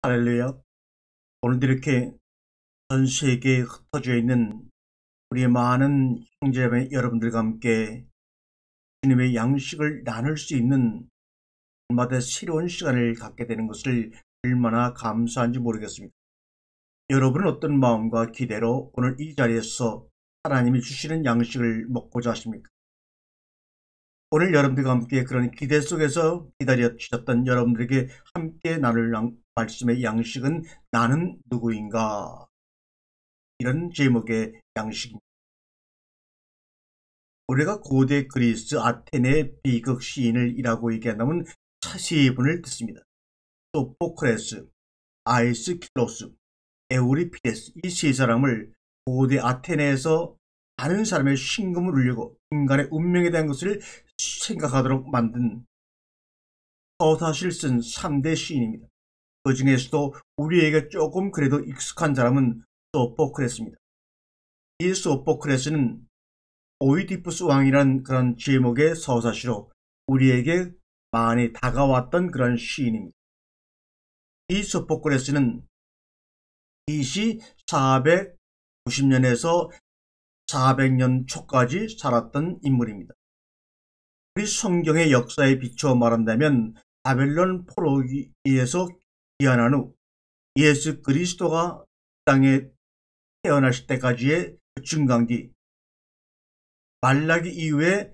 할렐루야. 오늘도 이렇게 전 세계에 흩어져 있는 우리의 많은 형제자매 여러분들과 함께 주님의 양식을 나눌 수 있는 날마다 새로운 시간을 갖게 되는 것을 얼마나 감사한지 모르겠습니다. 여러분은 어떤 마음과 기대로 오늘 이 자리에서 하나님이 주시는 양식을 먹고자 하십니까? 오늘 여러분들과 함께 그런 기대 속에서 기다려주셨던 여러분들에게 함께 나눌 말씀의 양식은 나는 누구인가? 이런 제목의 양식입니다. 우리가 고대 그리스 아테네 비극 시인을 이라고 얘기한다면 세 분을 듣습니다. 소포크레스, 아이스킬로스, 에우리피데스, 이 세 사람을 고대 아테네에서 많은 사람의 심금을 울리고 인간의 운명에 대한 것을 생각하도록 만든 서사시를 쓴 3대 시인입니다. 그 중에서도 우리에게 조금 그래도 익숙한 사람은 소포크레스입니다. 이 소포크레스는 오이디푸스 왕이라는 그런 제목의 서사시로 우리에게 많이 다가왔던 그런 시인입니다. 이 소포크레스는 BC 490년에서 400년 초까지 살았던 인물입니다. 우리 성경의 역사에 비추어 말한다면 바벨론 포로기에서 귀환한 후 예수 그리스도가 땅에 태어나실 때까지의 중간기, 말라기 이후에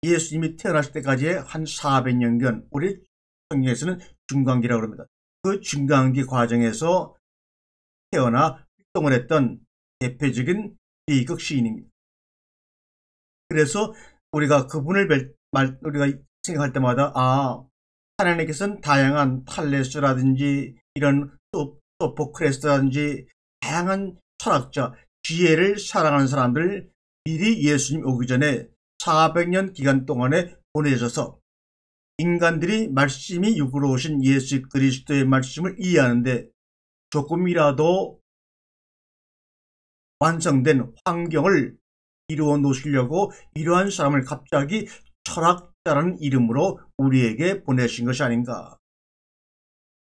예수님이 태어나실 때까지의 한 400년경, 우리 성경에서는 중간기라고 합니다. 그 중간기 과정에서 태어나 활동을 했던 대표적인 비극 시인입니다. 그래서 우리가 그분을 우리가 생각할 때마다 하나님께서는 다양한 탈레스라든지 이런 소포크레스라든지 다양한 철학자, 지혜를 사랑하는 사람들 미리 예수님 오기 전에 400년 기간 동안에 보내셔서 인간들이 말씀이 육으로 오신 예수 그리스도의 말씀을 이해하는데 조금이라도 완성된 환경을 이루어 놓으시려고 이러한 사람을 갑자기 철학자라는 이름으로 우리에게 보내신 것이 아닌가.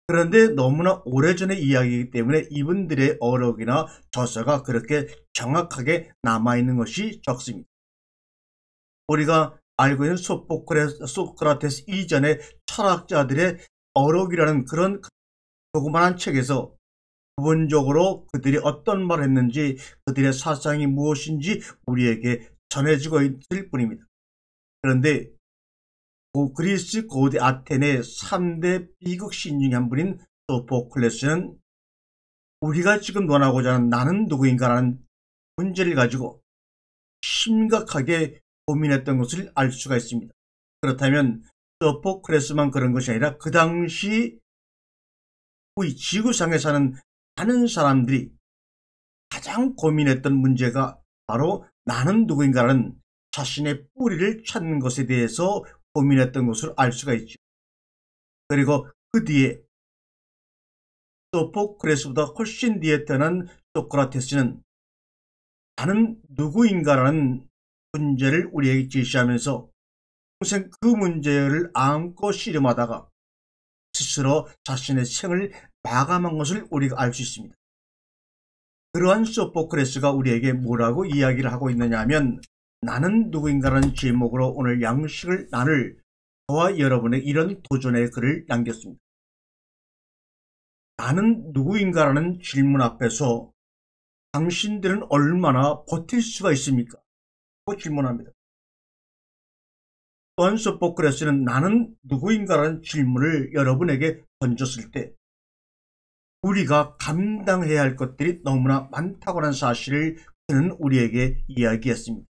그런데 너무나 오래전의 이야기이기 때문에 이분들의 어록이나 저서가 그렇게 정확하게 남아있는 것이 적습니다. 우리가 알고 있는 소크라테스 이전의 철학자들의 어록이라는 그런 조그마한 책에서 부분적으로 그들이 어떤 말을 했는지 그들의 사상이 무엇인지 우리에게 전해지고 있을 뿐입니다. 그런데 그리스 고대 아테네 3대 비극 시인 중에 한 분인 소포클레스는 우리가 지금 논하고자 하는 나는 누구인가라는 문제를 가지고 심각하게 고민했던 것을 알 수가 있습니다. 그렇다면 소포클레스만 그런 것이 아니라 그 당시 우리 지구상에 사는 많은 사람들이 가장 고민했던 문제가 바로 나는 누구인가라는 자신의 뿌리를 찾는 것에 대해서 고민했던 것을 알 수가 있죠. 그리고 그 뒤에 소포크레스보다 훨씬 뒤에 태어난 소크라테스는 나는 누구인가라는 문제를 우리에게 제시하면서 평생 그 문제를 안고 씨름하다가 스스로 자신의 생을 마감한 것을 우리가 알 수 있습니다. 그러한 소포크레스가 우리에게 뭐라고 이야기를 하고 있느냐 하면 나는 누구인가라는 제목으로 오늘 양식을 나눌 저와 여러분의 이런 도전의 글을 남겼습니다. 나는 누구인가라는 질문 앞에서 당신들은 얼마나 버틸 수가 있습니까? 라고 질문합니다. 또한 소포크레스는 나는 누구인가라는 질문을 여러분에게 던졌을 때 우리가 감당해야 할 것들이 너무나 많다고 하는 사실을 그는 우리에게 이야기했습니다.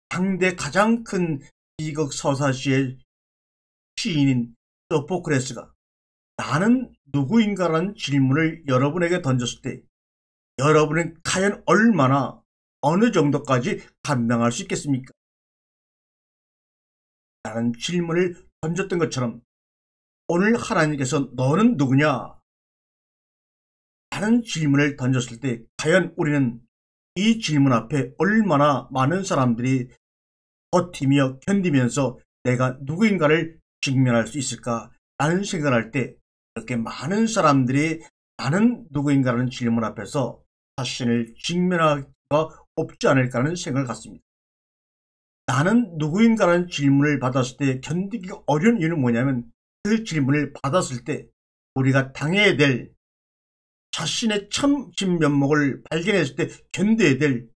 당대 가장 큰 비극 서사시의 시인인 소포크레스가 나는 누구인가라는 질문을 여러분에게 던졌을 때 여러분은 과연 얼마나 어느 정도까지 감당할 수 있겠습니까? 라는 질문을 던졌던 것처럼 오늘 하나님께서 너는 누구냐? 라는 질문을 던졌을 때 과연 우리는 이 질문 앞에 얼마나 많은 사람들이 버티며 견디면서 내가 누구인가를 직면할 수 있을까? 라는 생각을 할 때 이렇게 많은 사람들이 나는 누구인가라는 질문 앞에서 자신을 직면할 수가 없지 않을까 하는 생각을 갖습니다. 나는 누구인가라는 질문을 받았을 때 견디기 어려운 이유는 뭐냐면 그 질문을 받았을 때 우리가 당해야 될 자신의 참 진면목을 발견했을 때 견뎌야 될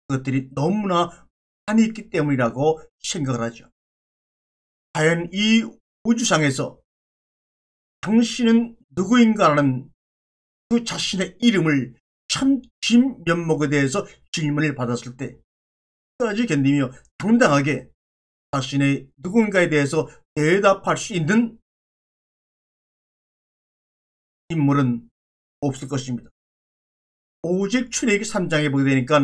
그것들이 너무나 많이 있기 때문이라고 생각을 하죠. 과연 이 우주상에서 당신은 누구인가라는 그 자신의 이름을 참 진면목에 대해서 질문을 받았을 때 끝까지 견디며 당당하게 자신의 누군가에 대해서 대답할 수 있는 인물은 없을 것입니다. 오직 출애굽기 3장에 보게 되니까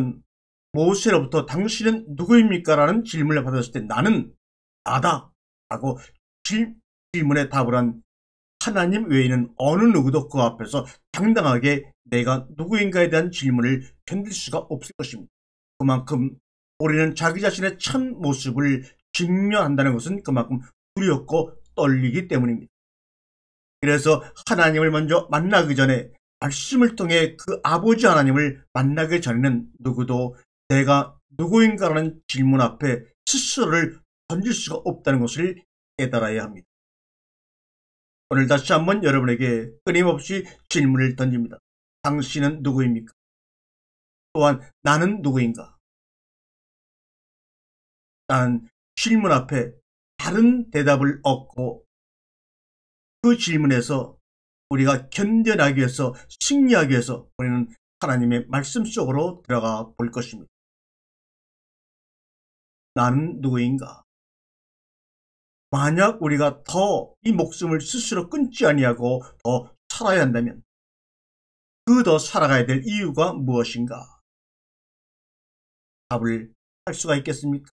모세로부터 당신은 누구입니까? 라는 질문을 받았을 때 나는 나다 라고 질문에 답을 한 하나님 외에는 어느 누구도 그 앞에서 당당하게 내가 누구인가에 대한 질문을 견딜 수가 없을 것입니다. 그만큼 우리는 자기 자신의 참 모습을 직면한다는 것은 그만큼 두렵고 떨리기 때문입니다. 그래서 하나님을 먼저 만나기 전에 말씀을 통해 그 아버지 하나님을 만나기 전에는 누구도 내가 누구인가라는 질문 앞에 스스로를 던질 수가 없다는 것을 깨달아야 합니다. 오늘 다시 한번 여러분에게 끊임없이 질문을 던집니다. 당신은 누구입니까? 또한 나는 누구인가? 나는 질문 앞에 다른 대답을 얻고 그 질문에서 우리가 견뎌나기 위해서 승리하기 위해서 우리는 하나님의 말씀 속으로 들어가 볼 것입니다. 나는 누구인가? 만약 우리가 더 이 목숨을 스스로 끊지 아니하고 더 살아야 한다면 그 더 살아가야 될 이유가 무엇인가? 답을 할 수가 있겠습니까?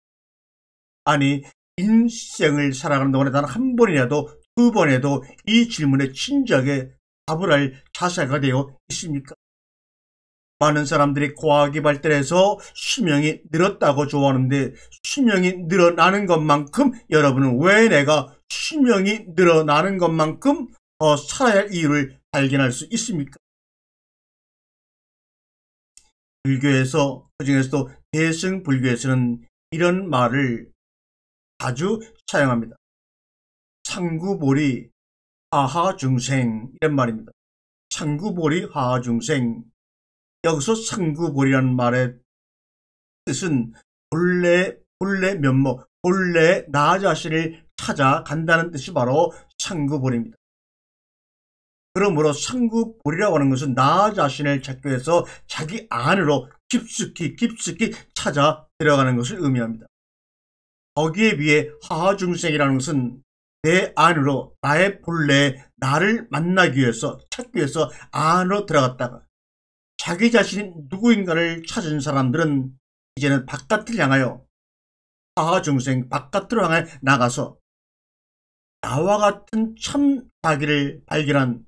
아니 인생을 살아가는 동안에 단 한 번이라도 두 번에도 이 질문에 진지하게 답을 할 자세가 되어 있습니까? 많은 사람들이 과학이 발달해서 수명이 늘었다고 좋아하는데 수명이 늘어나는 것만큼 여러분은 왜 내가 수명이 늘어나는 것만큼 더 살아야 할 이유를 발견할 수 있습니까? 불교에서 그중에서도 대승불교에서는 이런 말을 자주 사용합니다. 상구보리 하하중생 이런 말입니다. 상구보리 하하중생 여기서 상구보리라는 말의 뜻은 본래 면목, 본래 나 자신을 찾아간다는 뜻이 바로 상구보리입니다. 그러므로 상구보리라고 하는 것은 나 자신을 찾기 위해서 자기 안으로 깊숙이 찾아 들어가는 것을 의미합니다. 거기에 비해 하하중생이라는 것은 내 안으로 나의 본래 나를 만나기 위해서 찾기 위해서 안으로 들어갔다가 자기 자신이 누구인가를 찾은 사람들은 이제는 바깥을 향하여 하하중생 바깥으로 향해 나가서 나와 같은 참 자기를 발견한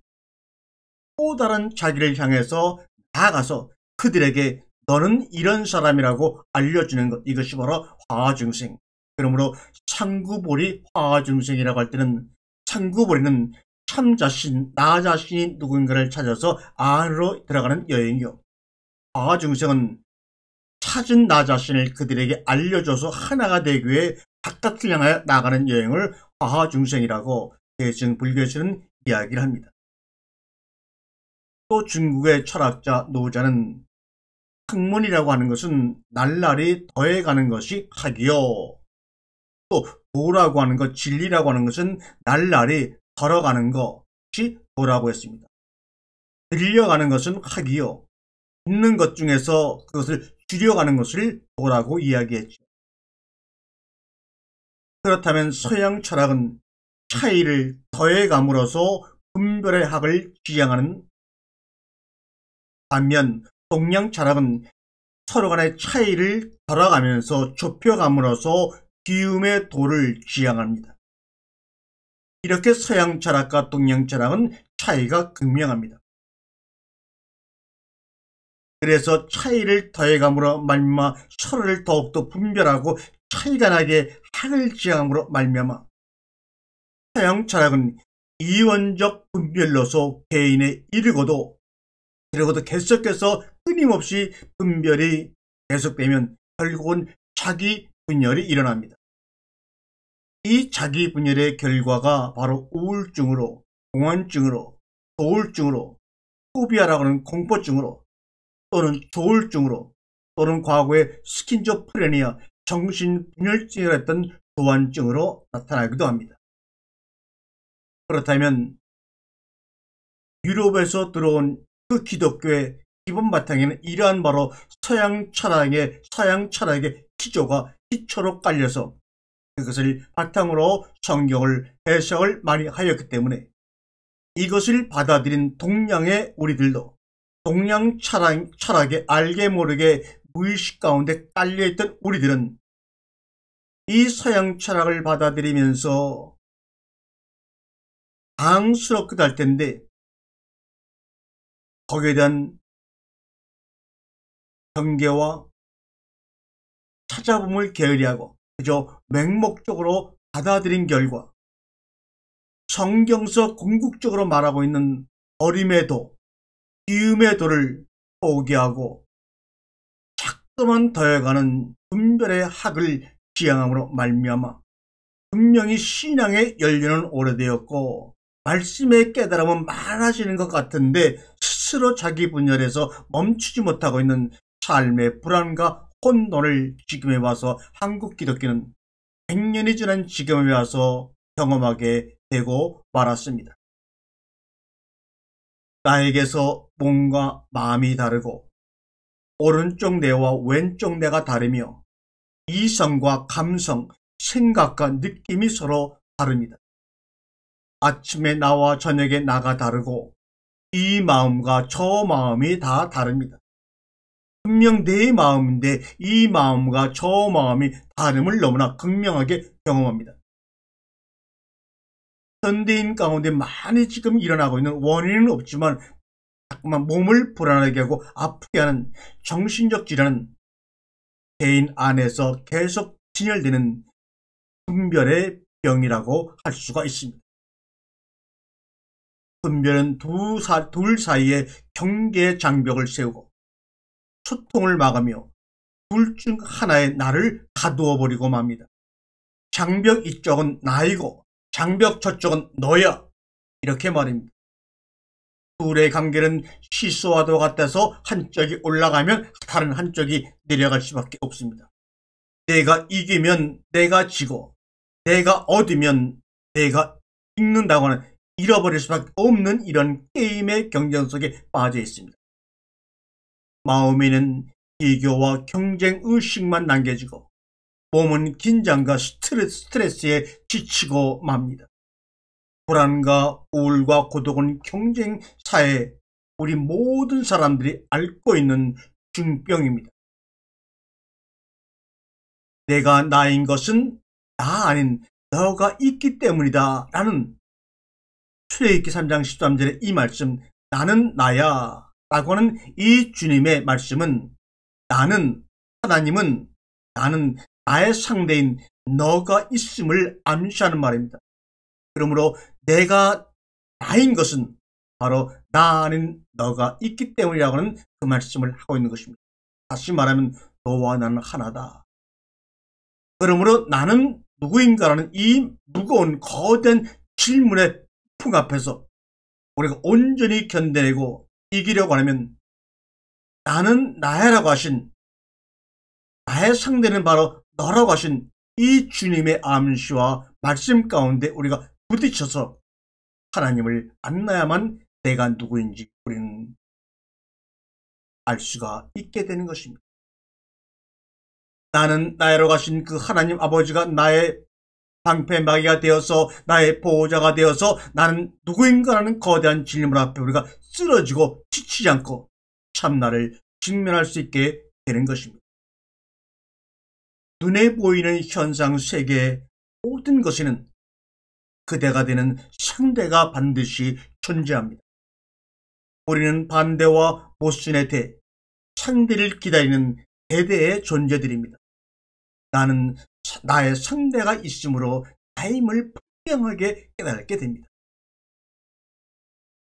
또 다른 자기를 향해서 나아가서 그들에게 너는 이런 사람이라고 알려주는 것, 이것이 바로 하하중생. 그러므로 상구보리 하하중생이라고 할 때는 상구보리는 참 자신, 나 자신이 누군가를 찾아서 안으로 들어가는 여행이요. 하하중생은 찾은 나 자신을 그들에게 알려줘서 하나가 되기 위해 바깥을 향하여 나가는 여행을 하하중생이라고 대승불교에서는 이야기를 합니다. 또 중국의 철학자 노자는 학문이라고 하는 것은 날날이 더해가는 것이 학이요. 또 도라고 하는 것, 진리라고 하는 것은 날날이 덜어가는 것이 도라고 했습니다. 늘려가는 것은 학이요. 있는 것 중에서 그것을 줄여가는 것을 도라고 이야기했죠. 그렇다면 서양 철학은 차이를 더해감으로써 분별의 학을 지향하는 반면 동양 철학은 서로 간의 차이를 덜어가면서 좁혀감으로써 비움의 도를 지향합니다. 이렇게 서양 철학과 동양 철학은 차이가 극명합니다. 그래서 차이를 더해감으로 말미암아 서로를 더욱더 분별하고 차이가 나게 학을 지향함으로 말미암아 서양 철학은 이원적 분별로서 개인에 이르고도 계속해서 끊임없이 분별이 계속되면 결국은 자기 분열이 일어납니다. 이 자기 분열의 결과가 바로 우울증으로, 공황증으로, 조울증으로, 포비아라고 하는 공포증으로, 또는 조울증으로, 또는 과거의 스키즈프레니아, 정신분열증이라 했던 조환증으로 나타나기도 합니다. 그렇다면 유럽에서 들어온 그 기독교의 기본 바탕에는 이러한 바로 서양 철학의 기초로 깔려서 그것을 바탕으로 성경을 해석을 많이 하였기 때문에 이것을 받아들인 동양의 우리들도 동양 철학에 알게 모르게 무의식 가운데 깔려있던 우리들은 이 서양 철학을 받아들이면서 당스럽기도 할 텐데 거기에 대한 경계와 찾아봄을 게으리하고 그저 맹목적으로 받아들인 결과 성경서 궁극적으로 말하고 있는 어림의 도, 기움의 도를 포기하고 자꾸만 더해가는 분별의 학을 지향함으로 말미암아 분명히 신앙의 연륜은 오래되었고 말씀의 깨달음은 많아지는 것 같은데 스스로 자기 분열에서 멈추지 못하고 있는 삶의 불안과 혼돈을 지금에 와서 한국 기독교는 100년이 지난 지금에 와서 경험하게 되고 말았습니다. 나에게서 몸과 마음이 다르고 오른쪽 뇌와 왼쪽 뇌가 다르며 이성과 감성, 생각과 느낌이 서로 다릅니다. 아침에 나와 저녁에 나가 다르고 이 마음과 저 마음이 다 다릅니다. 분명 내 마음인데 이 마음과 저 마음이 다름을 너무나 극명하게 경험합니다. 현대인 가운데 많이 지금 일어나고 있는 원인은 없지만 자꾸만 몸을 불안하게 하고 아프게 하는 정신적 질환은 개인 안에서 계속 진열되는 분별의 병이라고 할 수가 있습니다. 분별은 둘 사이에 경계의 장벽을 세우고 소통을 막으며 둘 중 하나의 나를 가두어 버리고 맙니다. 장벽 이쪽은 나이고 장벽 저쪽은 너야 이렇게 말입니다. 둘의 관계는 시소와도 같아서 한쪽이 올라가면 다른 한쪽이 내려갈 수밖에 없습니다. 내가 이기면 내가 지고 내가 얻으면 내가 잃는다고 하는 잃어버릴 수밖에 없는 이런 게임의 경쟁 속에 빠져 있습니다. 마음에는 비교와 경쟁 의식만 남겨지고 몸은 긴장과 스트레스에 지치고 맙니다. 불안과 우울과 고독은 경쟁 사회에 우리 모든 사람들이 앓고 있는 중병입니다. 내가 나인 것은 나 아닌 너가 있기 때문이다 라는 출애굽기 3장 13절의 이 말씀 나는 나야 라고 하는 이 주님의 말씀은 나는 하나님은 나는 나의 상대인 너가 있음을 암시하는 말입니다. 그러므로 내가 나인 것은 바로 나 아닌 너가 있기 때문이라고 하는 그 말씀을 하고 있는 것입니다. 다시 말하면 너와 나는 하나다. 그러므로 나는 누구인가라는 이 무거운 거대한 질문의 풍 앞에서 우리가 온전히 견뎌내고 이기려고 하면 나는 나야라고 하신 나의 상대는 바로 너라고 하신 이 주님의 암시와 말씀 가운데 우리가 부딪혀서 하나님을 만나야만 내가 누구인지 우리는 알 수가 있게 되는 것입니다. 나는 나야로 가신 그 하나님 아버지가 나의 방패막이가 되어서 나의 보호자가 되어서 나는 누구인가라는 거대한 질문 앞에 우리가 쓰러지고 지치지 않고 참나를 직면할 수 있게 되는 것입니다. 눈에 보이는 현상 세계의 모든 것에는 그대가 되는 상대가 반드시 존재합니다. 우리는 반대와 모순의 대, 상대를 기다리는 대대의 존재들입니다. 나는 나의 상대가 있으므로 나임을 분명하게 깨닫게 됩니다.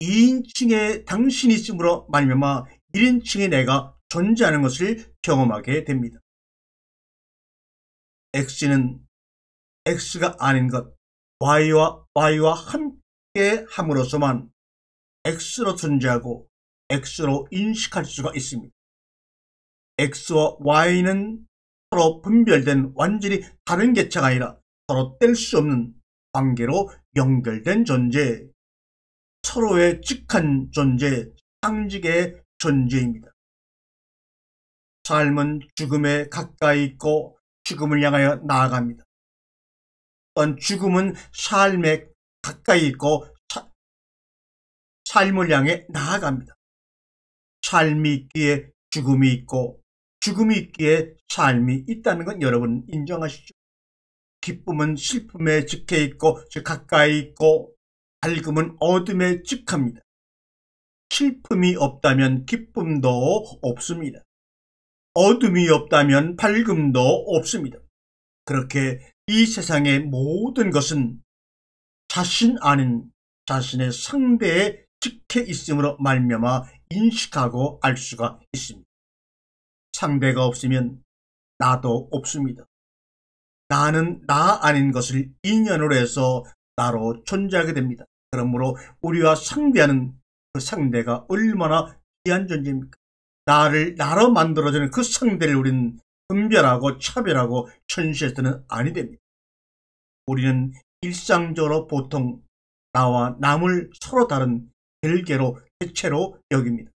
2인칭의 당신이 있음으로 말미암아 1인칭의 내가 존재하는 것을 경험하게 됩니다. X는 X가 아닌 것, Y와 함께 함으로써만 X로 존재하고 X로 인식할 수가 있습니다. X와 Y는 서로 분별된 완전히 다른 개체가 아니라 서로 뗄 수 없는 관계로 연결된 존재, 서로의 직한 존재, 상직의 존재입니다. 삶은 죽음에 가까이 있고 죽음을 향하여 나아갑니다. 또한 죽음은 삶에 가까이 있고 삶을 향해 나아갑니다. 삶이 있기에 죽음이 있고 죽음이 있기에 삶이 있다는 건 여러분 인정하시죠? 기쁨은 슬픔에 직해 있고 즉 가까이 있고 밝음은 어둠에 직합니다. 슬픔이 없다면 기쁨도 없습니다. 어둠이 없다면 밝음도 없습니다. 그렇게 이 세상의 모든 것은 자신 아닌 자신의 상대에 직해 있음으로 말미암아 인식하고 알 수가 있습니다. 상대가 없으면 나도 없습니다. 나는 나 아닌 것을 인연으로 해서 나로 존재하게 됩니다. 그러므로 우리와 상대하는 그 상대가 얼마나 귀한 존재입니까? 나를 나로 만들어주는 그 상대를 우리는 분별하고 차별하고 현실에서는 아니 됩니다. 우리는 일상적으로 보통 나와 남을 서로 다른 별개로 개체로 여깁니다.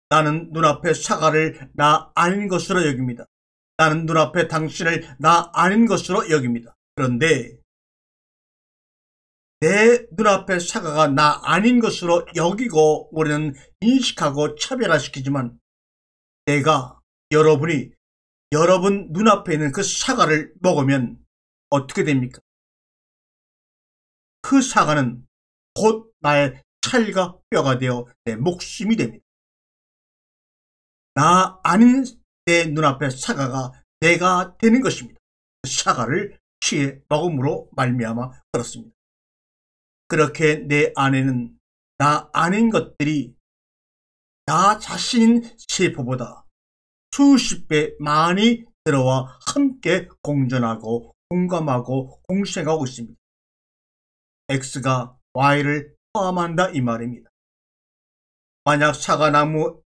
나는 눈앞의 사과를 나 아닌 것으로 여깁니다. 나는 눈앞에 당신을 나 아닌 것으로 여깁니다. 그런데 내 눈앞의 사과가 나 아닌 것으로 여기고 우리는 인식하고 차별화시키지만 내가 여러분이 여러분 눈앞에 있는 그 사과를 먹으면 어떻게 됩니까? 그 사과는 곧 나의 살과 뼈가 되어 내 목숨이 됩니다. 나 아닌 내 눈앞의 사과가 내가 되는 것입니다. 그 사과를 취해 먹음으로 말미암아 그렇습니다. 그렇게 내 안에는 나 아닌 것들이 나 자신인 세포보다 수십 배 많이 들어와 함께 공존하고 공감하고 공생하고 있습니다. X가 Y를 포함한다 이 말입니다. 만약 사과나무가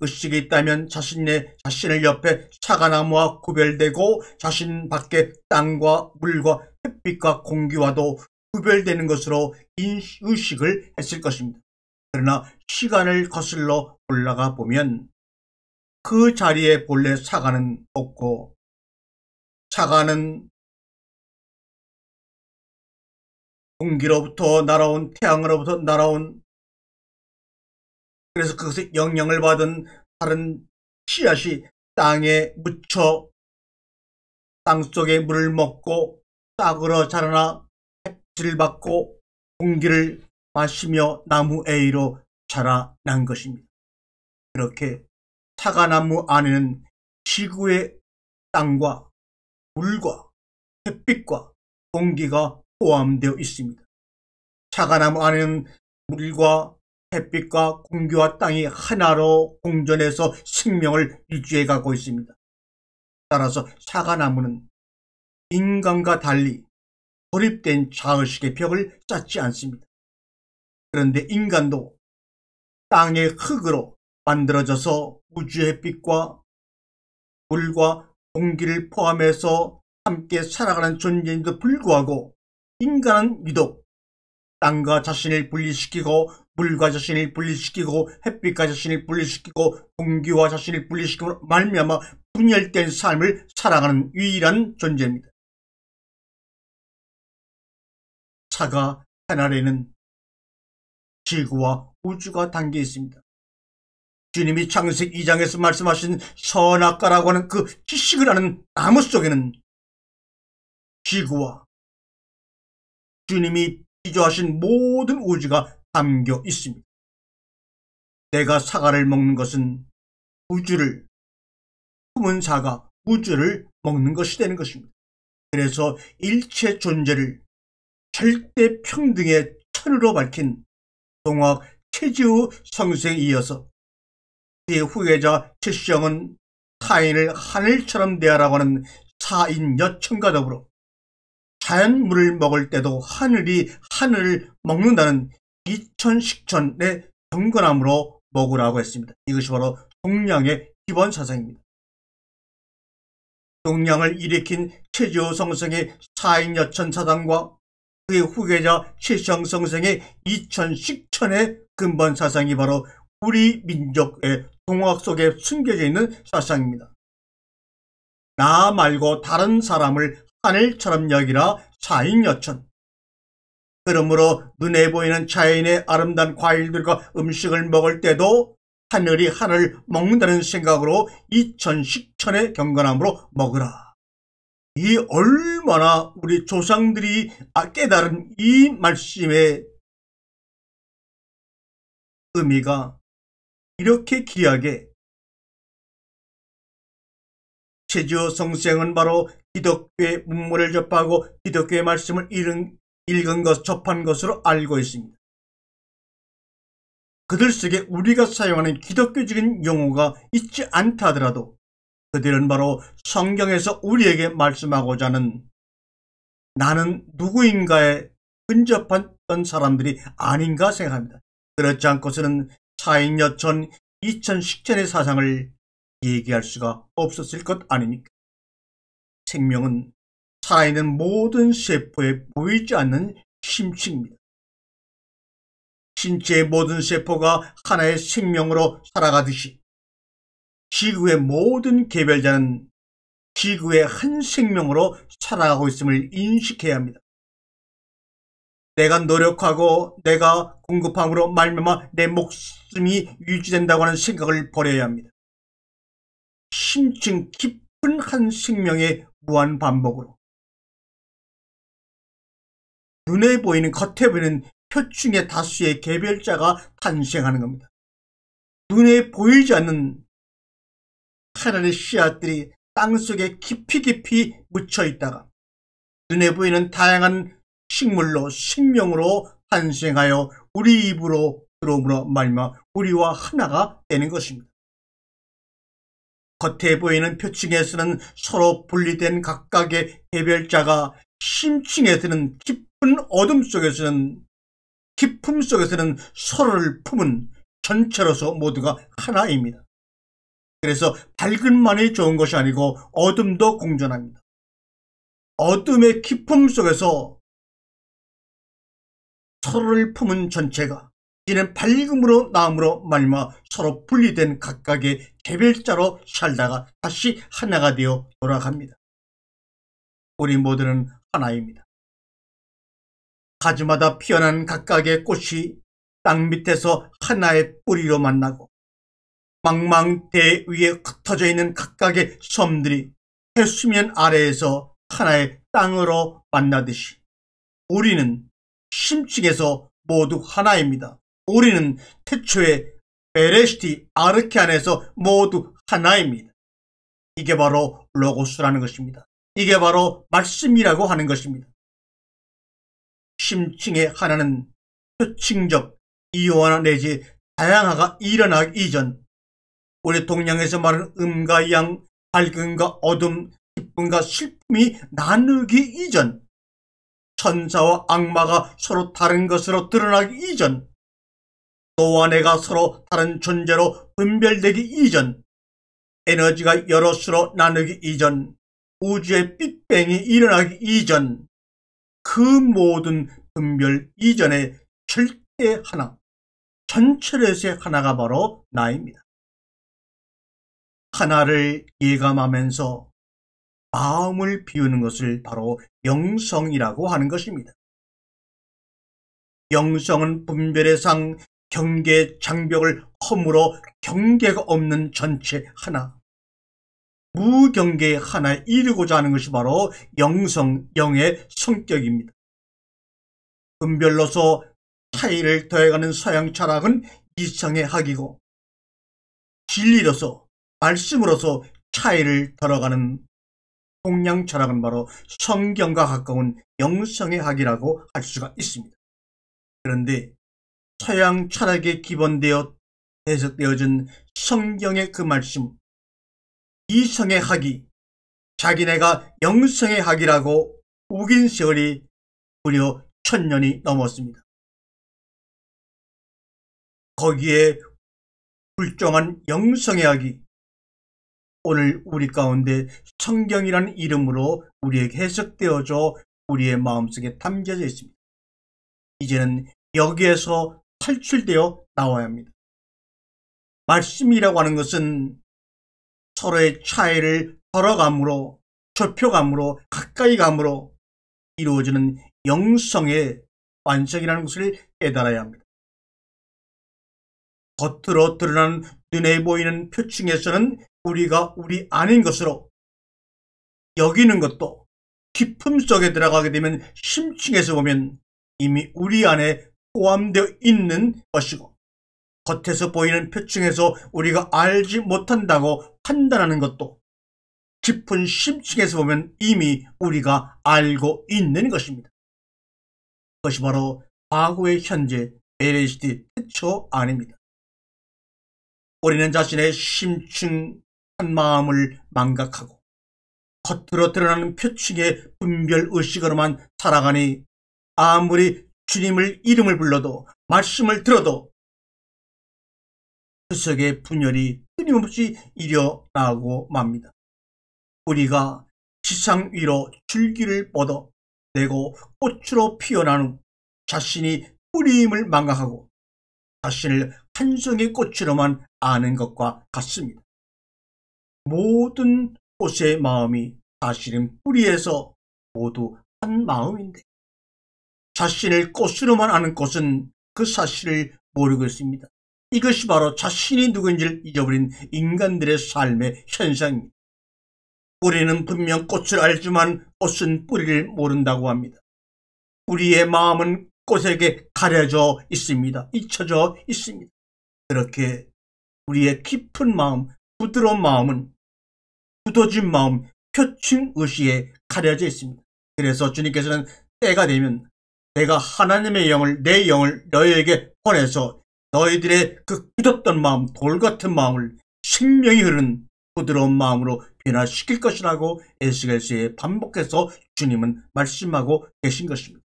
의식이 있다면 자신을 옆에 사과나무와 구별되고 자신 밖에 땅과 물과 햇빛과 공기와도 구별되는 것으로 의식을 했을 것입니다. 그러나 시간을 거슬러 올라가 보면 그 자리에 본래 사과는 없고 사과는 공기로부터 날아온 태양으로부터 날아온 그래서 그것에 영향을 받은 다른 씨앗이 땅에 묻혀 땅속에 물을 먹고 싹으로 자라나 햇빛을 받고 공기를 마시며 나무 A로 자라난 것입니다. 그렇게 사과나무 안에는 지구의 땅과 물과 햇빛과 공기가 포함되어 있습니다. 사과나무 안에는 물과 햇빛과 공기와 땅이 하나로 공존해서 생명을 유지해 가고 있습니다. 따라서 사과나무는 인간과 달리 고립된 자의식의 벽을 쌓지 않습니다. 그런데 인간도 땅의 흙으로 만들어져서 우주 햇빛과 물과 공기를 포함해서 함께 살아가는 존재임에도 불구하고 인간은 유독 땅과 자신을 분리시키고 물과 자신을 분리시키고 햇빛과 자신을 분리시키고 공기와 자신을 분리시키고 말미암아 분열된 삶을 살아가는 유일한 존재입니다. 사과 하나에는 지구와 우주가 담겨 있습니다. 주님이 창세기 2장에서 말씀하신 선악과라고 하는 그 지식을 아는 나무 속에는 지구와 주님이 피조하신 모든 우주가 담겨 있습니다. 내가 사과를 먹는 것은 우주를 품은 사과, 우주를 먹는 것이 되는 것입니다. 그래서 일체 존재를 절대 평등의 천으로 밝힌 동학 최지우 성수에 이어서 그의 후계자 최시영은 타인을 하늘처럼 대하라고 하는 사인 여천과 더불어 자연물을 먹을 때도 하늘이 하늘을 먹는다는 이천식천의 경건함으로 먹으라고 했습니다. 이것이 바로 동량의 기본 사상입니다. 동량을 일으킨 최지우 성생의 사인 여천 사상과 그의 후계자 최시영 성생의 이천식천의 근본 사상이 바로 우리 민족의 동학 속에 숨겨져 있는 사상입니다. 나 말고 다른 사람을 하늘처럼 여기라 사인여천. 그러므로 눈에 보이는 자연의 아름다운 과일들과 음식을 먹을 때도 하늘이 하늘을 먹는다는 생각으로 이천식천의 경건함으로 먹으라. 이 얼마나 우리 조상들이 깨달은 이 말씀의 의미가 이렇게 귀하게, 최지우 성생은 바로 기독교의 문물을 접하고 기독교의 말씀을 읽은 것, 접한 것으로 알고 있습니다. 그들 속에 우리가 사용하는 기독교적인 용어가 있지 않다 하더라도 그들은 바로 성경에서 우리에게 말씀하고자 하는 나는 누구인가에 근접했던 사람들이 아닌가 생각합니다. 그렇지 않고서는 사인여천, 이천식천의 사상을 얘기할 수가 없었을 것 아닙니까? 생명은 살아있는 모든 세포에 보이지 않는 심층입니다. 신체의 모든 세포가 하나의 생명으로 살아가듯이 지구의 모든 개별자는 지구의 한 생명으로 살아가고 있음을 인식해야 합니다. 내가 노력하고 내가 공급함으로 말미암아 내 목숨이 유지된다고 하는 생각을 버려야 합니다. 심층 깊은 한 생명의 무한 반복으로 눈에 보이는, 겉에 보이는 표층의 다수의 개별자가 탄생하는 겁니다. 눈에 보이지 않는 하늘의 씨앗들이 땅속에 깊이 묻혀 있다가 눈에 보이는 다양한 식물로, 생명으로 탄생하여 우리 입으로 들어옴으로 말미암아 우리와 하나가 되는 것입니다. 겉에 보이는 표층에서는 서로 분리된 각각의 개별자가 심층에서는 깊은 어둠 속에서는, 깊음 속에서는 서로를 품은 전체로서 모두가 하나입니다. 그래서 밝음만이 좋은 것이 아니고 어둠도 공존합니다. 어둠의 깊음 속에서 서로를 품은 전체가 이는 밝음으로 나음으로 말미암아 서로 분리된 각각의 개별자로 살다가 다시 하나가 되어 돌아갑니다. 우리 모두는 하나입니다. 가지마다 피어난 각각의 꽃이 땅 밑에서 하나의 뿌리로 만나고 망망대해 위에 흩어져 있는 각각의 섬들이 해수면 아래에서 하나의 땅으로 만나듯이 우리는 심층에서 모두 하나입니다. 우리는 태초에 베레시티 아르케 안에서 모두 하나입니다. 이게 바로 로고스라는 것입니다. 이게 바로 말씀이라고 하는 것입니다. 심층의 하나는 표층적 이오나 내지 다양화가 일어나기 이전, 우리 동양에서 말하는 음과 양, 밝음과 어둠, 기쁨과 슬픔이 나누기 이전, 천사와 악마가 서로 다른 것으로 드러나기 이전, 너와 내가 서로 다른 존재로 분별되기 이전, 에너지가 여럿으로 나누기 이전, 우주의 빅뱅이 일어나기 이전, 그 모든 분별 이전의 절대 하나, 전체로서의 하나가 바로 나입니다. 하나를 예감하면서 마음을 비우는 것을 바로 영성이라고 하는 것입니다. 영성은 분별의 상, 경계, 장벽을 허물어 경계가 없는 전체 하나, 무경계의 하나에 이르고자 하는 것이 바로 영성, 영의 성격입니다. 분별로서 차이를 더해가는 서양 철학은 이성의 학이고, 진리로서, 말씀으로서 차이를 덜어가는 동양 철학은 바로 성경과 가까운 영성의 학이라고 할 수가 있습니다. 그런데 서양 철학에 기본되어 해석되어진 성경의 그 말씀, 이성의 학이 자기네가 영성의 학이라고 우긴 세월이 무려 1000년이 넘었습니다. 거기에 불종한 영성의 학이 오늘 우리 가운데 성경이라는 이름으로 우리에게 해석되어져 우리의 마음속에 담겨져 있습니다. 이제는 여기에서 탈출되어 나와야 합니다. 말씀이라고 하는 것은 서로의 차이를 덜어감으로, 좁혀감으로, 가까이 감으로 이루어지는 영성의 완성이라는 것을 깨달아야 합니다. 겉으로 드러난 눈에 보이는 표층에서는 우리가 우리 아닌 것으로 여기는 것도 깊음 속에 들어가게 되면 심층에서 보면 이미 우리 안에 포함되어 있는 것이고, 겉에서 보이는 표층에서 우리가 알지 못한다고 판단하는 것도 깊은 심층에서 보면 이미 우리가 알고 있는 것입니다. 그것이 바로 과거의 현재 LSD 태초 아닙니다. 우리는 자신의 심층한 마음을 망각하고 겉으로 드러나는 표층의 분별의식으로만 살아가니 아무리 주님을 이름을 불러도 말씀을 들어도 그 속에 분열이 끊임없이 일어나고 맙니다. 우리가 지상 위로 줄기를 뻗어내고 꽃으로 피어난 후 자신이 뿌리임을 망각하고 자신을 한 송이 꽃으로만 아는 것과 같습니다. 모든 꽃의 마음이 사실은 뿌리에서 모두 한 마음인데 자신을 꽃으로만 아는 꽃은 그 사실을 모르고 있습니다. 이것이 바로 자신이 누구인지를 잊어버린 인간들의 삶의 현상입니다. 우리는 분명 꽃을 알지만 꽃은 뿌리를 모른다고 합니다. 우리의 마음은 꽃에게 가려져 있습니다. 잊혀져 있습니다. 그렇게 우리의 깊은 마음, 부드러운 마음은 굳어진 마음, 표층의식에 가려져 있습니다. 그래서 주님께서는 때가 되면 내가 하나님의 영을, 내 영을 너희에게 보내서 너희들의 그 굳었던 마음, 돌같은 마음을 생명이 흐르는 부드러운 마음으로 변화시킬 것이라고 에스겔서에 반복해서 주님은 말씀하고 계신 것입니다.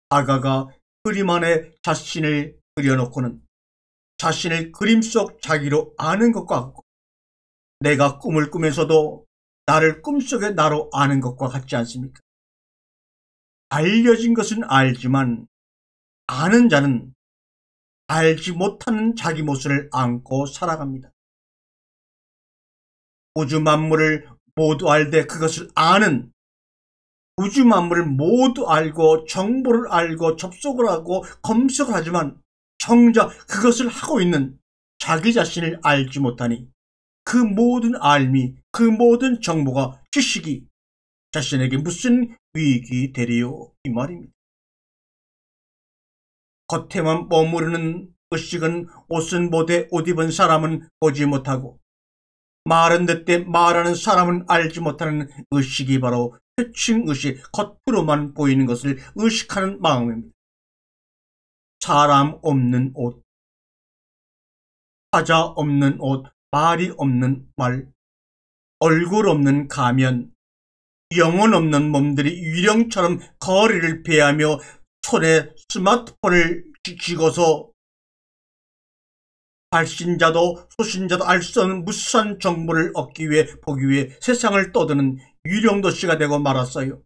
아가가 그림 안에 자신을 그려놓고는 자신을 그림 속 자기로 아는 것과 같고, 내가 꿈을 꾸면서도 나를 꿈속의 나로 아는 것과 같지 않습니까? 알려진 것은 알지만 아는 자는 알지 못하는 자기 모습을 안고 살아갑니다. 우주 만물을 모두 알되 그것을 아는, 우주 만물을 모두 알고 정보를 알고 접속을 하고 검색을 하지만 정작 그것을 하고 있는 자기 자신을 알지 못하니 그 모든 알미, 그 모든 정보가, 지식이 자신에게 무슨 위익이 되리요, 이 말입니다. 겉에만 머무르는 의식은 옷은 보되 옷 입은 사람은 보지 못하고 말은 듣되 말하는 사람은 알지 못하는 의식이 바로 표층의식, 겉으로만 보이는 것을 의식하는 마음입니다. 사람 없는 옷, 화자 없는 옷, 말이 없는 말, 얼굴 없는 가면, 영혼 없는 몸들이 유령처럼 거리를 베하며 손에 스마트폰을 쥐고서 발신자도 소신자도 알 수 없는 무수한 정보를 얻기 위해 보기 위해 세상을 떠드는 유령도시가 되고 말았어요.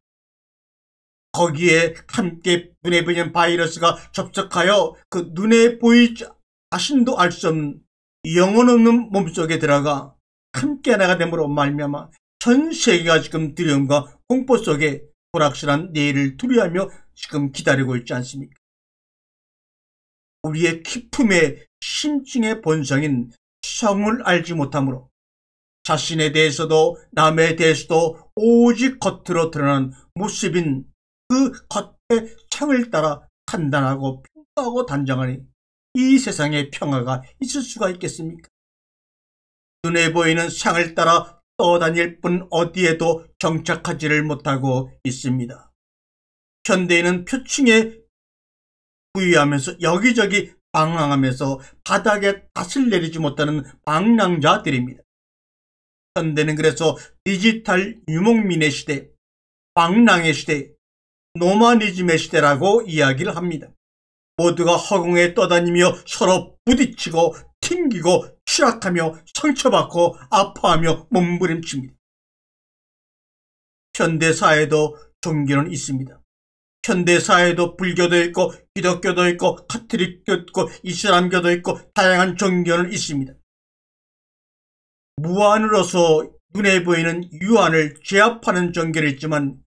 거기에 함께 눈에 보이는 바이러스가 접촉하여 그 눈에 보이지 자신도 알 수 없는 영혼 없는 몸속에 들어가 함께 하나가 됨으로 말미암아 전 세계가 지금 두려움과 공포 속에 불확실한 내일을 두려워하며 지금 기다리고 있지 않습니까? 우리의 깊음의 심층의 본성인 성을 알지 못하므로 자신에 대해서도 남에 대해서도 오직 겉으로 드러난 모습인 그 겉의 창을 따라 판단하고 평가하고 단정하니 이 세상에 평화가 있을 수가 있겠습니까? 눈에 보이는 상을 따라 떠다닐 뿐 어디에도 정착하지를 못하고 있습니다. 현대인은 표층에 부유하면서 여기저기 방황하면서 바닥에 닷을 내리지 못하는 방랑자들입니다. 현대는 그래서 디지털 유목민의 시대, 방랑의 시대, 노마니즘의 시대라고 이야기를 합니다. 모두가 허공에 떠다니며 서로 부딪히고 튕기고 추락하며 상처받고 아파하며 몸부림칩니다. 현대사회에도 종교는 있습니다. 현대사회에도 불교도 있고 기독교도 있고 카톨릭도 있고 이슬람교도 있고 다양한 종교는 있습니다. 무안으로서 눈에 보이는 유안을 제압하는 종교는 있지만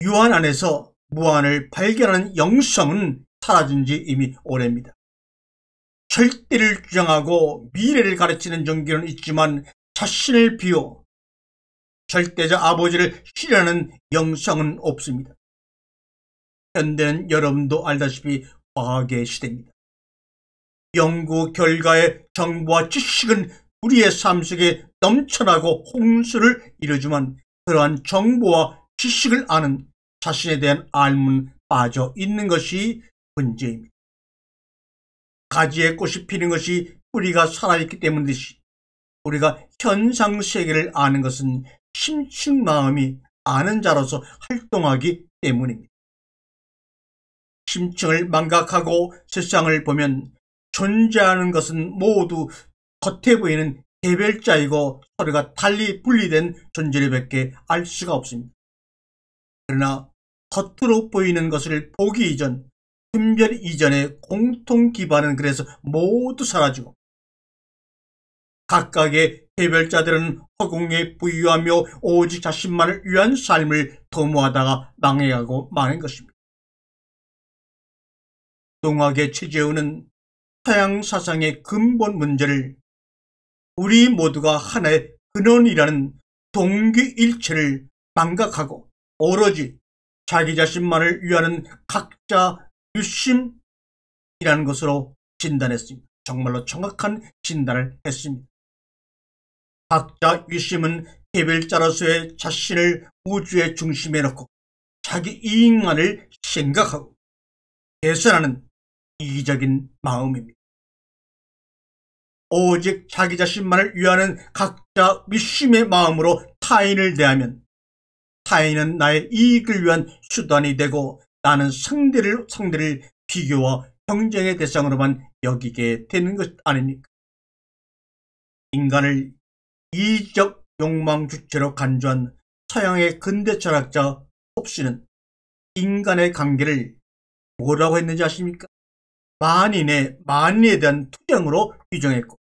유안 안에서 무안을 발견하는 영성은 사라진 지 이미 오래입니다. 절대를 주장하고 미래를 가르치는 종교는 있지만 자신을 비워 절대적 아버지를 실현하는 영성은 없습니다. 현대는 여러분도 알다시피 과학의 시대입니다. 연구 결과의 정보와 지식은 우리의 삶 속에 넘쳐나고 홍수를 이루지만 그러한 정보와 지식을 아는 자신에 대한 알문 빠져 있는 것이 문제입니다. 가지에 꽃이 피는 것이 뿌리가 살아있기 때문이듯이 우리가 현상세계를 아는 것은 심층 마음이 아는 자로서 활동하기 때문입니다. 심층을 망각하고 세상을 보면 존재하는 것은 모두 겉에 보이는 개별자이고 서로가 달리 분리된 존재들밖에 알 수가 없습니다. 그러나 겉으로 보이는 것을 보기 이전, 분별 이전의 공통 기반은 그래서 모두 사라지고 각각의 개별자들은 허공에 부유하며 오직 자신만을 위한 삶을 도모하다가 망해가고 마는 것입니다. 동학의 최재훈은 서양 사상의 근본 문제를 우리 모두가 하나의 근원이라는 동기일체를 망각하고 오로지 자기 자신만을 위하는 각자 유심이라는 것으로 진단했습니다. 정말로 정확한 진단을 했습니다. 각자 유심은 개별자로서의 자신을 우주의 중심에 놓고 자기 이익만을 생각하고 개선하는 이기적인 마음입니다. 오직 자기 자신만을 위하는 각자 유심의 마음으로 타인을 대하면 타인은 나의 이익을 위한 수단이 되고 나는 상대를 비교와 경쟁의 대상으로만 여기게 되는 것 아닙니까? 인간을 이기적 욕망 주체로 간주한 서양의 근대 철학자 홉스는 인간의 관계를 뭐라고 했는지 아십니까? 만인에 대한 투쟁으로 규정했고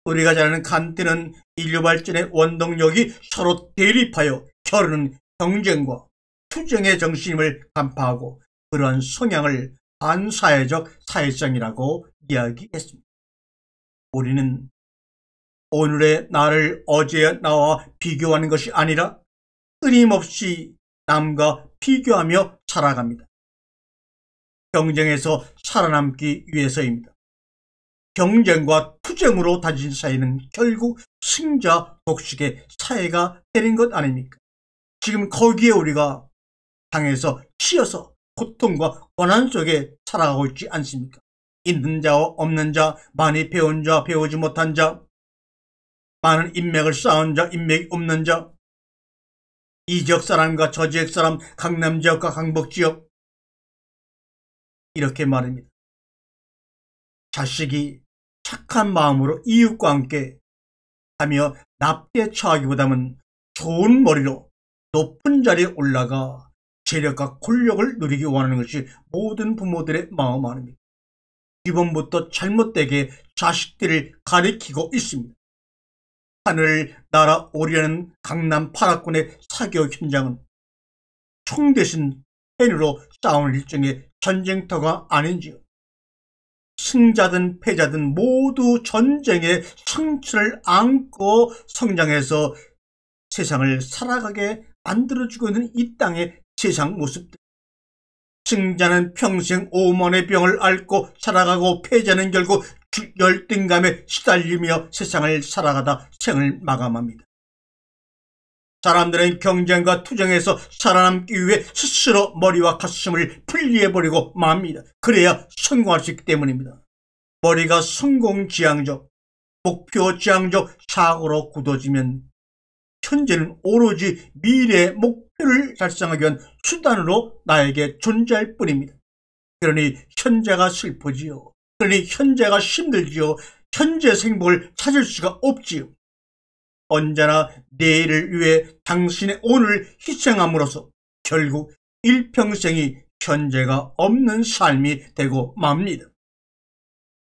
우리가 잘 아는 칸트는 인류 발전의 원동력이 서로 대립하여 겨루는 경쟁과 투쟁의 정신임을 간파하고 그러한 성향을 반사회적 사회성이라고 이야기했습니다. 우리는 오늘의 나를 어제의 나와 비교하는 것이 아니라 끊임없이 남과 비교하며 살아갑니다. 경쟁에서 살아남기 위해서입니다. 경쟁과 투쟁으로 다진 사회는 결국 승자 독식의 사회가 되는 것 아닙니까? 지금 거기에 우리가 당해서 치여서 고통과 고난 속에 살아가고 있지 않습니까? 있는 자와 없는 자, 많이 배운 자, 배우지 못한 자, 많은 인맥을 쌓은 자, 인맥이 없는 자, 이 지역 사람과 저 지역 사람, 강남 지역과 강북 지역, 이렇게 말입니다. 자식이 착한 마음으로 이웃과 함께 하며 납게 처하기보다는 좋은 머리로 높은 자리에 올라가 재력과 권력을 누리기 원하는 것이 모든 부모들의 마음 아닙니까? 기본부터 잘못되게 자식들을 가리키고 있습니다. 하늘을 날아오려는 강남 8학군의 사교 현장은 총 대신 펜으로 싸우는 일종의 전쟁터가 아닌지요. 승자든 패자든 모두 전쟁의 상처를 안고 성장해서 세상을 살아가게 만들어주고 있는 이 땅의 세상 모습들. 승자는 평생 오만의 병을 앓고 살아가고 패자는 결국 열등감에 시달리며 세상을 살아가다 생을 마감합니다. 사람들은 경쟁과 투쟁에서 살아남기 위해 스스로 머리와 가슴을 분리해버리고 맙니다. 그래야 성공할 수 있기 때문입니다. 머리가 성공지향적, 목표지향적 사고로 굳어지면 현재는 오로지 미래의 목표를 달성하기 위한 수단으로 나에게 존재할 뿐입니다. 그러니 현재가 슬프지요. 그러니 현재가 힘들지요. 현재의 행복을 찾을 수가 없지요. 언제나 내일을 위해 당신의 오늘을 희생함으로써 결국 일평생이 현재가 없는 삶이 되고 맙니다.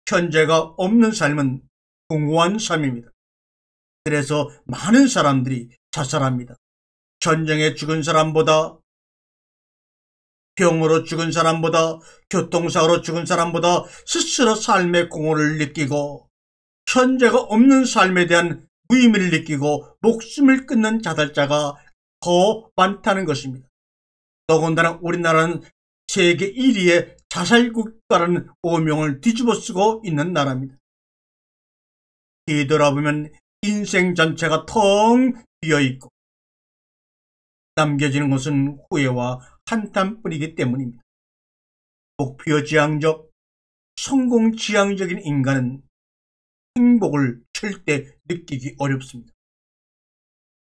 현재가 없는 삶은 공허한 삶입니다. 그래서 많은 사람들이 자살합니다. 전쟁에 죽은 사람보다, 병으로 죽은 사람보다, 교통사고로 죽은 사람보다 스스로 삶의 공허를 느끼고 현재가 없는 삶에 대한 무의미를 느끼고 목숨을 끊는 자살자가 더 많다는 것입니다. 더군다나 우리나라는 세계 1위의 자살국가라는 오명을 뒤집어쓰고 있는 나라입니다. 뒤돌아보면 인생 전체가 텅 비어있고 남겨지는 것은 후회와 한탄뿐이기 때문입니다. 목표지향적, 성공지향적인 인간은 행복을 절대 느끼기 어렵습니다.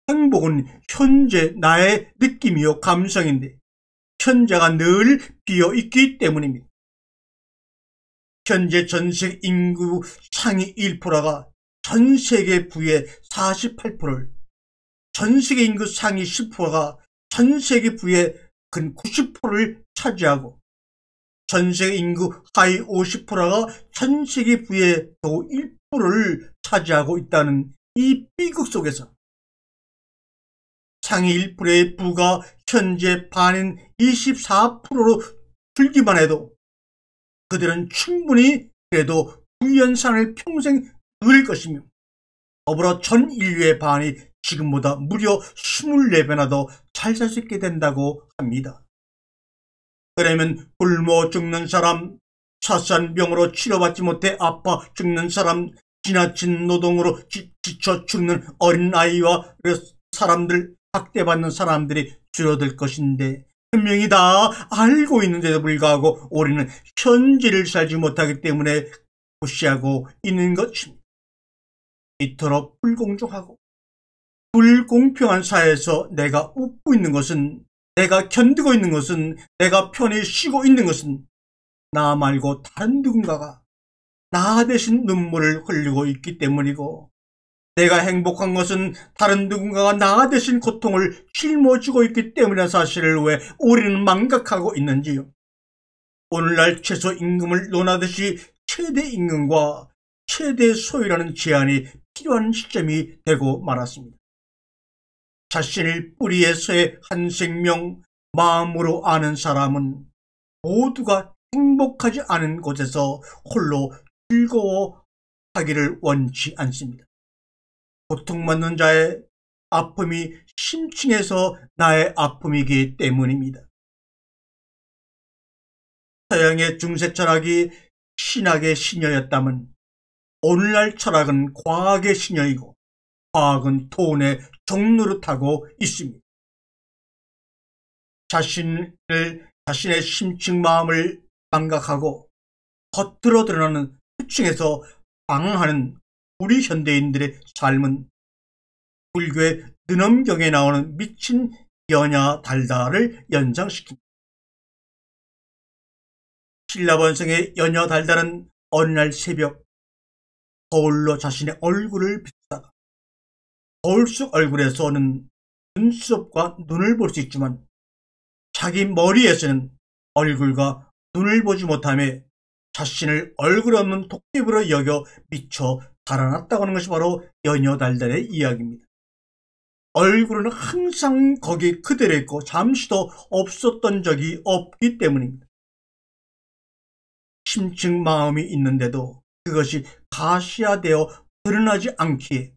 행복은 현재 나의 느낌이요 감성인데 현재가 늘 비어있기 때문입니다. 현재 전세계 인구 상위 1%가 전세계 부의 48%를, 전세계 인구 상위 10%가 전세계 부의 근 90%를 차지하고 전세계 인구 하위 50%가 전세계 부의 겨우 1%를 차지하고 있다는 이 비극 속에서 상위 1%의 부가 현재 반인 24%로 줄기만 해도 그들은 충분히 그래도 부연산을 평생 누릴 것이며 더불어 전 인류의 반이 지금보다 무려 24배나 더 잘 살 수 있게 된다고 합니다. 그러면 굶어 죽는 사람, 사산병으로 치료받지 못해 아파 죽는 사람, 지나친 노동으로 지쳐 죽는 어린아이와 사람들, 학대받는 사람들이 줄어들 것인데 분명히 다 알고 있는데도 불구하고 우리는 현재를 살지 못하기 때문에 무시하고 있는 것입니다. 이토록 불공정하고 불공평한 사회에서 내가 웃고 있는 것은, 내가 견디고 있는 것은, 내가 편히 쉬고 있는 것은 나 말고 다른 누군가가 나 대신 눈물을 흘리고 있기 때문이고, 내가 행복한 것은 다른 누군가가 나 대신 고통을 짊어지고 있기 때문이라는 사실을 왜 우리는 망각하고 있는지요. 오늘날 최소임금을 논하듯이 최대임금과 최대소유라는 제한이 필요한 시점이 되고 말았습니다. 자신을 뿌리에서의 한 생명, 마음으로 아는 사람은 모두가 행복하지 않은 곳에서 홀로 즐거워하기를 원치 않습니다. 고통받는 자의 아픔이 심층에서 나의 아픔이기 때문입니다. 서양의 중세 철학이 신학의 신여였다면 오늘날 철학은 과학의 신여이고 과학은 돈의 종노릇하고 있습니다. 자신의 심층 마음을 망각하고 겉으로 드러나는 표층에서 방황하는 우리 현대인들의 삶은 불교의 느엄경에 나오는 미친 여냐 달달을 연상시킵니다. 신라번성의 여냐 달달은 어느 날 새벽 거울로 자신의 얼굴을 비추다가 거울 속 얼굴에서는 눈썹과 눈을 볼 수 있지만 자기 머리에서는 얼굴과 눈을 보지 못하며 자신을 얼굴 없는 도깨비로 여겨 미쳐 달아났다고 하는 것이 바로 여녀달달의 이야기입니다. 얼굴은 항상 거기 그대로 있고 잠시도 없었던 적이 없기 때문입니다. 심층 마음이 있는데도 그것이 가시화되어 드러나지 않기에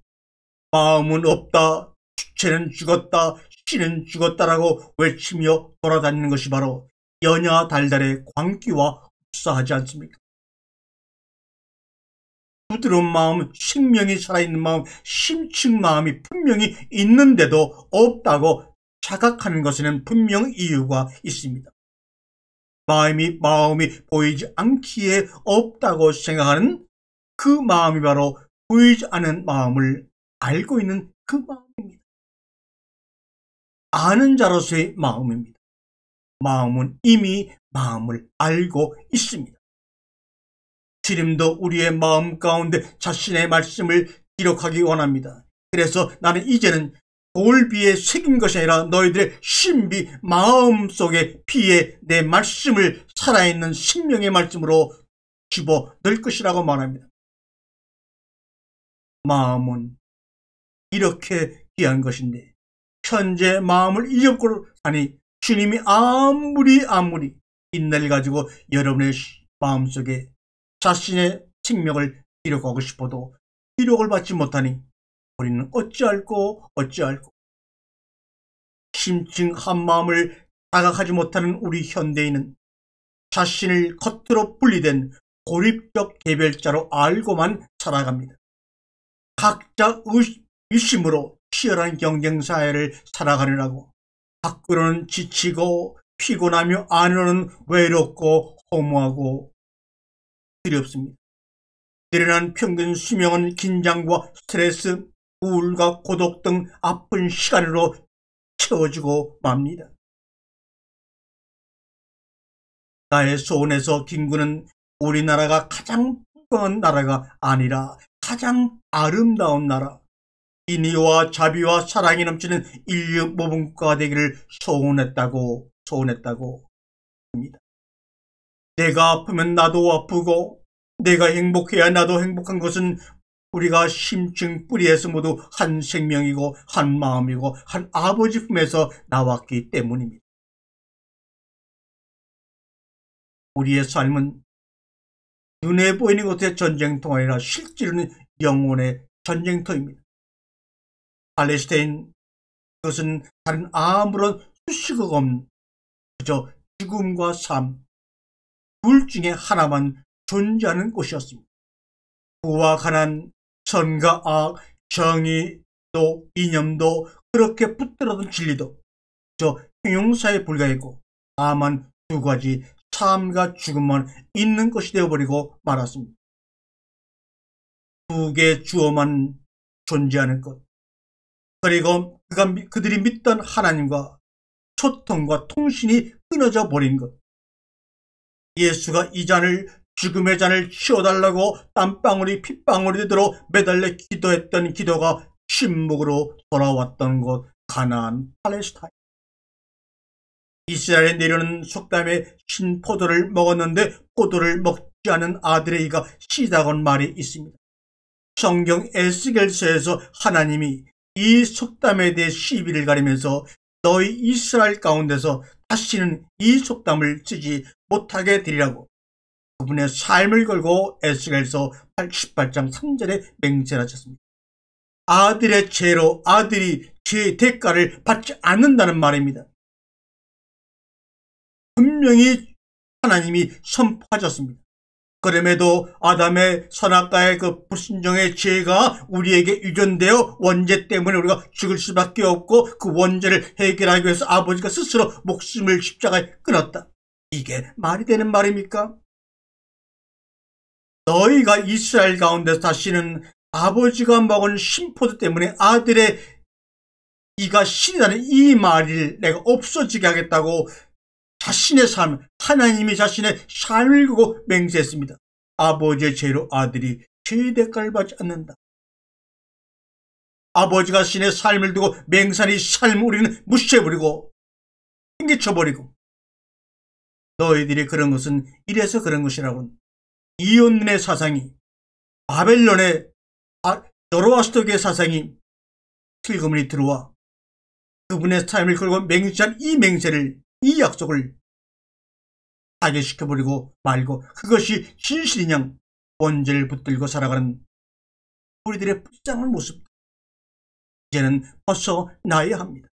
마음은 없다, 주체는 죽었다, 씨는 죽었다라고 외치며 돌아다니는 것이 바로 여녀달달의 광기와 흡사하지 않습니까? 부드러운 마음, 생명이 살아있는 마음, 심층 마음이 분명히 있는데도 없다고 자각하는 것에는 분명 이유가 있습니다. 마음이 보이지 않기에 없다고 생각하는 그 마음이 바로 보이지 않는 마음을 알고 있는 그 마음입니다. 아는 자로서의 마음입니다. 마음은 이미 마음을 알고 있습니다. 주님도 우리의 마음 가운데 자신의 말씀을 기록하기 원합니다. 그래서 나는 이제는 돌비에 새긴 것이 아니라 너희들의 신비 마음속에 피에 내 말씀을 살아있는 생명의 말씀으로 집어넣을 것이라고 말합니다. 마음은 이렇게 귀한 것인데 현재 마음을 잊어버리고 사니 주님이 아무리 인내를 가지고 여러분의 마음속에 자신의 생명을 기록하고 싶어도 기록을 받지 못하니 우리는 어찌할꼬 심층 한마음을 자각하지 못하는 우리 현대인은 자신을 겉으로 분리된 고립적 개별자로 알고만 살아갑니다. 각자 의심으로 치열한 경쟁사회를 살아가느라고 밖으로는 지치고 피곤하며 안으로는 외롭고 허무하고 두렵습니다. 늘어난 평균 수명은 긴장과 스트레스, 우울과 고독 등 아픈 시간으로 채워지고 맙니다. 나의 소원에서 김구는 우리나라가 가장 풍성한 나라가 아니라 가장 아름다운 나라, 인의와 자비와 사랑이 넘치는 인류 모범국가가 되기를 소원했다고 합니다. 내가 아프면 나도 아프고 내가 행복해야 나도 행복한 것은 우리가 심층 뿌리에서 모두 한 생명이고 한 마음이고 한 아버지 품에서 나왔기 때문입니다. 우리의 삶은 눈에 보이는 것의 전쟁터가 아니라 실제로는 영혼의 전쟁터입니다. 팔레스타인, 그것은 다른 아무런 수식어가 없는 그저 죽음과 삶, 둘 중에 하나만 존재하는 곳이었습니다. 부와 가난, 선과 악, 정의도 이념도 그렇게 붙들어둔 진리도 저 형용사에 불과했고 다만 두 가지 삶과 죽음만 있는 것이 되어버리고 말았습니다. 두 개의 주어만 존재하는 것, 그리고 그들이 믿던 하나님과 소통과 통신이 끊어져 버린 것. 예수가 이 잔을, 죽음의 잔을 치워달라고 땀방울이 핏방울이 되도록 매달려 기도했던 기도가 침묵으로 돌아왔던 곳, 가나안 팔레스타인. 이스라엘에 내려오는 속담에 신포도를 먹었는데 포도를 먹지 않은 아들의 이가 시다곤 말이 있습니다. 성경 에스겔서에서 하나님이 이 속담에 대해 시비를 가리면서 너희 이스라엘 가운데서 다시는 이 속담을 쓰지 못하게 되리라고 그분의 삶을 걸고 에스겔서 18장 3절에 맹세를 하셨습니다. 아들의 죄로 아들이 죄의 대가를 받지 않는다는 말입니다. 분명히 하나님이 선포하셨습니다. 그럼에도 아담의 선악과의 그 불순종의 죄가 우리에게 유전되어 원죄 때문에 우리가 죽을 수밖에 없고 그 원죄를 해결하기 위해서 아버지가 스스로 목숨을 십자가에 끊었다. 이게 말이 되는 말입니까? 너희가 이스라엘 가운데서 다시는 아버지가 먹은 신포도 때문에 아들의 이가 신이라는 이 말을 내가 없어지게 하겠다고 자신의 삶, 하나님이 자신의 삶을 두고 맹세했습니다. 아버지의 죄로 아들이 죄의 대가를 받지 않는다. 아버지가 신의 삶을 두고 맹세한 이 삶 우리는 무시해버리고 팽개쳐버리고 너희들이 그런 것은 이래서 그런 것이라고 이온의 사상이 바벨론의 조로아스터교의 사상이 슬그머니 들어와 그분의 삶을 걸고 맹세한 이 맹세를 이 약속을 파괴시켜버리고 말고 그것이 진실이냐 원죄를 붙들고 살아가는 우리들의 불쌍한 모습 이제는 벗어나야 합니다.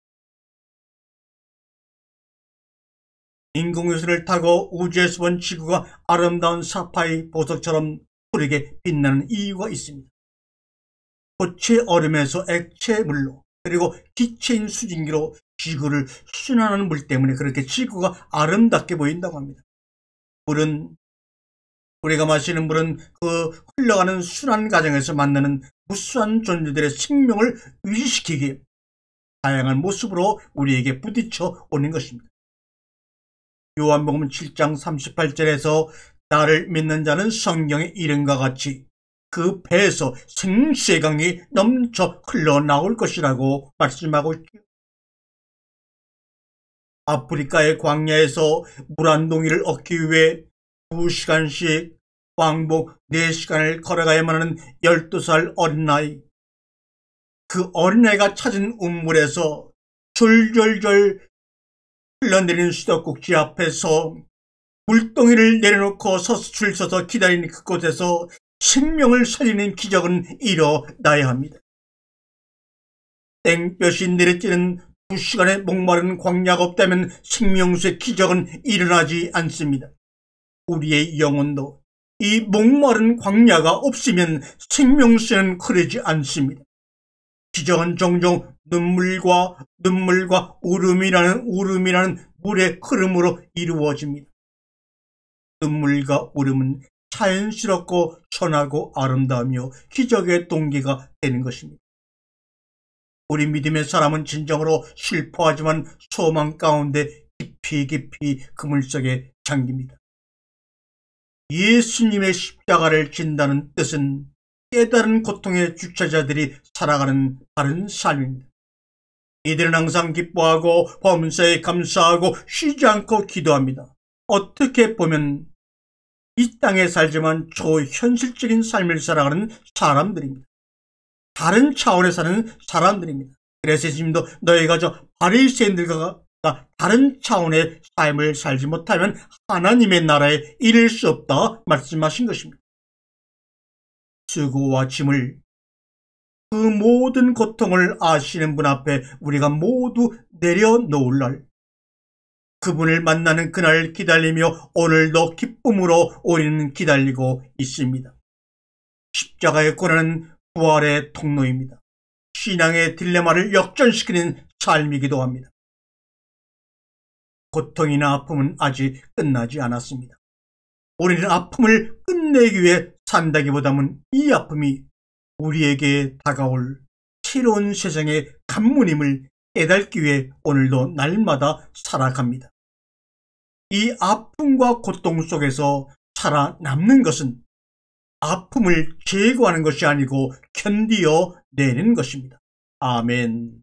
인공위성을 타고 우주에서 본 지구가 아름다운 사파이 보석처럼 푸르게 빛나는 이유가 있습니다. 고체 얼음에서 액체물로 그리고 기체인 수증기로 지구를 순환하는 물 때문에 그렇게 지구가 아름답게 보인다고 합니다. 물은, 우리가 마시는 물은 그 흘러가는 순환 과정에서 만나는 무수한 존재들의 생명을 유지시키기에 다양한 모습으로 우리에게 부딪혀 오는 것입니다. 요한복음 7장 38절에서 나를 믿는 자는 성경의 이름과 같이 그 배에서 생수의 강이 넘쳐 흘러나올 것이라고 말씀하고 있죠. 아프리카의 광야에서 물 한 동이를 얻기 위해 2시간씩 왕복 4시간을 걸어가야만 하는 12살 어린아이. 그 어린아이가 찾은 우물에서 졸졸졸 흘러내리는 수도꼭지 앞에서 물동이를 내려놓고 줄 서서 기다리는 그곳에서 생명을 살리는 기적은 일어나야 합니다. 땡볕이 내리쬐는 2시간의 목마른 광야가 없다면 생명수의 기적은 일어나지 않습니다. 우리의 영혼도 이 목마른 광야가 없으면 생명수는 흐르지 않습니다. 기적은 종종 눈물과 울음이라는 물의 흐름으로 이루어집니다. 눈물과 울음은 자연스럽고 선하고 아름다우며 기적의 동기가 되는 것입니다. 우리 믿음의 사람은 진정으로 슬퍼하지만 소망 가운데 깊이 그물 속에 잠깁니다. 예수님의 십자가를 진다는 뜻은 깨달은 고통의 주체자들이 살아가는 바른 삶입니다. 이들은 항상 기뻐하고 범사에 감사하고 쉬지 않고 기도합니다. 어떻게 보면 이 땅에 살지만 초현실적인 삶을 살아가는 사람들입니다. 다른 차원에 사는 사람들입니다. 그래서 예수님도 너희가 저 바리새인들과 다른 차원의 삶을 살지 못하면 하나님의 나라에 이를 수 없다 말씀하신 것입니다. 수고와 짐을, 그 모든 고통을 아시는 분 앞에 우리가 모두 내려놓을 날, 그분을 만나는 그날을 기다리며 오늘도 기쁨으로 우리는 기다리고 있습니다. 십자가의 고난은 부활의 통로입니다. 신앙의 딜레마를 역전시키는 삶이기도 합니다. 고통이나 아픔은 아직 끝나지 않았습니다. 우리는 아픔을 끝내기 위해 산다기보다는 이 아픔이 우리에게 다가올 새로운 세상의 관문임을 깨닫기 위해 오늘도 날마다 살아갑니다. 이 아픔과 고통 속에서 살아남는 것은 아픔을 제거하는 것이 아니고 견디어내는 것입니다. 아멘.